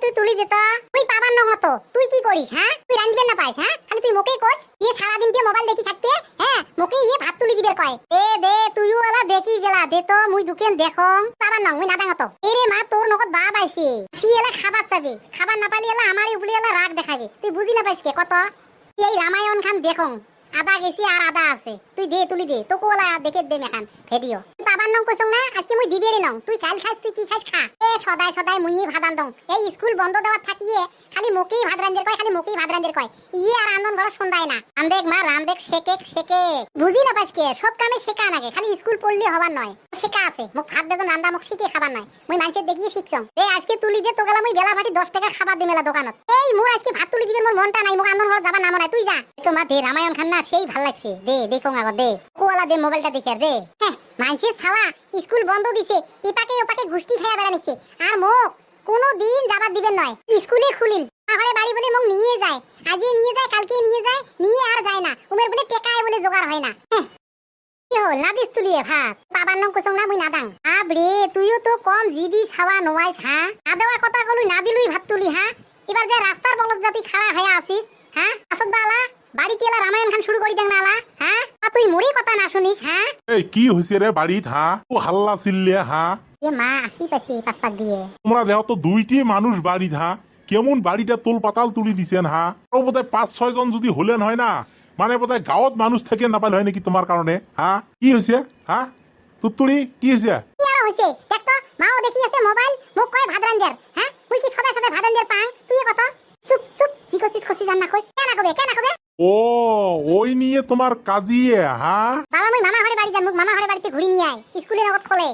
তুই তুলি দিতা তুই পাবার ন হতো তুই কি করিস হ্যাঁ তুই রাঁধবে না পাইস হ্যাঁ খালি তুই মোকেই কোস ইয়ে সারা দিন মোবাইল দেখি থাকতে হ্যাঁ মোকে ইয়ে ভাত তুলি দিবে কয় দে তুইও এলা দেখি জেলা দে তো মুই দুকেন দেখং পাবার ন মুই নাদাং হতো এরে মা তোর নগদ বাপ আইছে সি এলা খাবার চাবে খাবার না পালি এলা আমারই উপরে এলা রাগ দেখাবে তুই বুঝি না পাইস কে কত এই রামায়ণ খান দেখং আদা গেছি আর আদা আছে তুই দে তুলি দে তোকে ওলা দেখে দে মেখান ভিডিও তুই পাবার নং কইছং না আজকে মুই দিবে রে নং তুই কাল খাস তুই কি খাস খা এ সদাই সদাই মুই ভাত আনদং এই স্কুল বন্ধ দেওয়ার থাকিয়ে খালি মোকেই ভাত রান্ধের কয় খালি মোকেই ভাত রান্ধের কয় ইয়ে আর আনন্দন ঘর সন্ধ্যায় না রান্ধেক মা রান্ধেক শেকে বুঝি না পাস কে সব কামে শেখা নাগে খালি স্কুল পড়লে হবার নয় শেখা আছে মুখ ভাত বেজন রান্দা মুখ শিখে খাবার নয় মুই মানুষের দেখিয়ে শিখছং এ আজকে তুলি দে তো গেলা মুই বেলা ভাটি 10 টাকা খাবার দি মেলা দোকানত এই মোর আজকে ভাত তুলি দিবে মোর মনটা নাই মুখ আনন্দন ঘর যাবা নাম নাই তুই যা তোমার দে রামায়ণ খান না সেই ভাল লাগছে দে দেখো আগো দে কোলা দে মোবাইলটা দেখে দে হ্যাঁ মানুষের ছাওয়া স্কুল বন্ধ দিছে ইপাকে ওপাকে গুষ্টি খায়া বেড়া নিছে আর মোক কোনো দিন যাবার দিবেন নয় স্কুলে খুলিল আমারে বাড়ি বলে মোক নিয়ে যায় আজই নিয়ে যায় কালকে নিয়ে যায় নিয়ে আর যায় না উমের বলে টেকায় বলে জোগাড় হয় না কি হল না দিস তুলিয়ে ভাত বাবার নাম কইছং না মুই নাদাং আবরে তুইও তো কম জিবি ছাওয়া নওয়াইস হ্যাঁ না দেওয়ার কথা কলুই না দিলুই ভাত তুলি হ্যাঁ এবার যে রাস্তার বলদ জাতি খাড়া হয়ে আসিস হ্যাঁ আসদ বালা বাড়িতে এলা রামায়ণ খান শুরু করি দেন না আলা হ্যাঁ তুই মুড়ি কথা না শুনিস হ্যাঁ এই কি হইছে রে বাড়িত হ্যাঁ ও হাল্লা চিল্লে হ্যাঁ এ মা আসি পাইছে পাঁচ দিয়ে তোমরা দেও তো দুইটি মানুষ বাড়িত হ্যাঁ কেমন বাড়িটা তোল পাতাল তুলি দিছেন হ্যাঁ ও বোধহয় 5-6 জন যদি হলেন হয় না মানে বোধহয় গাঁৱত মানুষ থেকে নাপাল হয় নাকি তোমার কারণে হ্যাঁ কি হয়েছে হ্যাঁ তুত্তুড়ি কি হয়েছে কি আর হইছে দেখ তো মাও দেখি আছে মোবাইল মোক কয় ভাত রান্ধের হ্যাঁ তুই কি সদা সদা ভাত রান্ধের পাং তুই কত চুপ চুপ সিকসিস খসি জান না কই কেন কবে ও ওই নিয়ে তোমার কাজিয়ে হ্যাঁ বাবা মুই মামা ঘরে বাড়ি যাম মুক মামা ঘরে বাড়িতে ঘুরি নিয়ে আই স্কুলে নগদ খোলে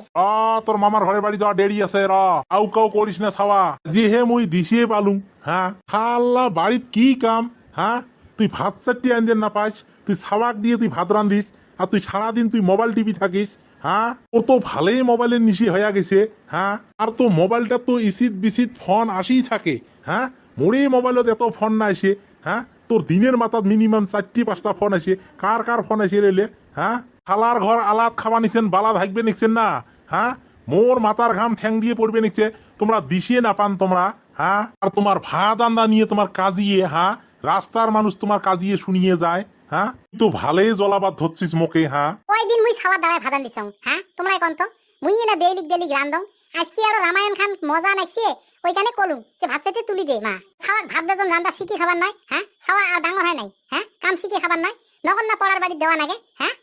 তোর মামার ঘরে বাড়ি যাওয়া দেরি আছে র আউ কাউ করিস না ছাওয়া যিহে মুই দিছিয়ে পালুম হ্যাঁ খাল্লা বাড়িত কি কাম হ্যাঁ তুই ভাত চারটি আনজেন না পাইস তুই ছাওয়াক দিয়ে তুই ভাত রান্ধিস আর তুই সারাদিন তুই মোবাইল টিপি থাকিস হ্যাঁ ও তো ভালোই মোবাইলের নিশি হইয়া গেছে হ্যাঁ আর তো মোবাইলটা তো ইসিত বিসিত ফোন আসিই থাকে হ্যাঁ মোরে মোবাইলত এত ফোন না আসে হ্যাঁ তোর দিনের মাথাত মিনিমাম 4-5টা ফোন আসে কার ফোন আসে রেলে হ্যাঁ খালার ঘর আলাদ খাওয়া নিছেন বালা থাকবে নিচ্ছেন না হ্যাঁ মোর মাথার ঘাম ঠ্যাং দিয়ে পড়বে নিচ্ছে তোমরা দিশিয়ে না পান তোমরা হ্যাঁ আর তোমার ভাত আন্দা নিয়ে তোমার কাজিয়ে হ্যাঁ রাস্তার মানুষ তোমার কাজিয়ে শুনিয়ে যায় হ্যাঁ তো ভালোই জলাবাদ ধরছিস মোকে হ্যাঁ ওই দিন মুই খাওয়া দাঁড়ায় ভাত দিছং হ্যাঁ তোমরা কোন তো মুই না ডেইলি রান্ধং আজকে আর রামায়ণ খান মজা নাইছে ওইখানে কলু যে ভাত চাইতে তুলি দে মা খাওয়া ভাত বেজন রান্দা শিখি খাবার নাই হ্যাঁ খাওয়া আর ডাঙর হয় নাই হ্যাঁ কাম শিখি খাবার নাই নগদ না পড়ার বাড়ি দেওয়া নাগে হ্যাঁ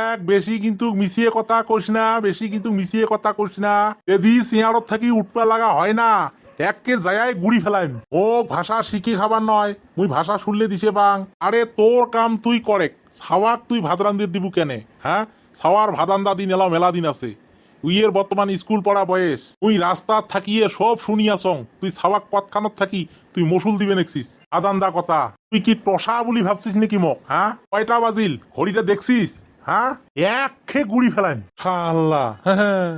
এক বেশি কিন্তু মিশিয়ে কথা কইস না বেশি কিন্তু মিশিয়ে কথা কইস না এদি সিয়ারত থাকি উঠপা লাগা হয় না এককে জায়গায় গুড়ি ফেলাইম ও ভাষা শিখি খাবার নয় মুই ভাষা শুনলে দিছে বাং আরে তোর কাম তুই করেক ছাওয়াক তুই ভাত রান্ধির দিবু কেনে হ্যাঁ ছাওয়ার ভাদান্দা দিন এলাও মেলা দিন আছে উইয়ের বর্তমান স্কুল পড়া বয়স তুই রাস্তা থাকিয়ে সব শুনিয়াছং তুই ছাওয়াক পথখানত থাকি তুই মসুল দিবে নেকছিস আদান্দা কথা তুই কি টসা বলি ভাবছিস নাকি মোক হ্যাঁ কয়টা বাজিল ঘড়িটা দেখছিস হ্যাঁ এক খে গুড়ি ফেলাইম আল্লাহ হ্যাঁ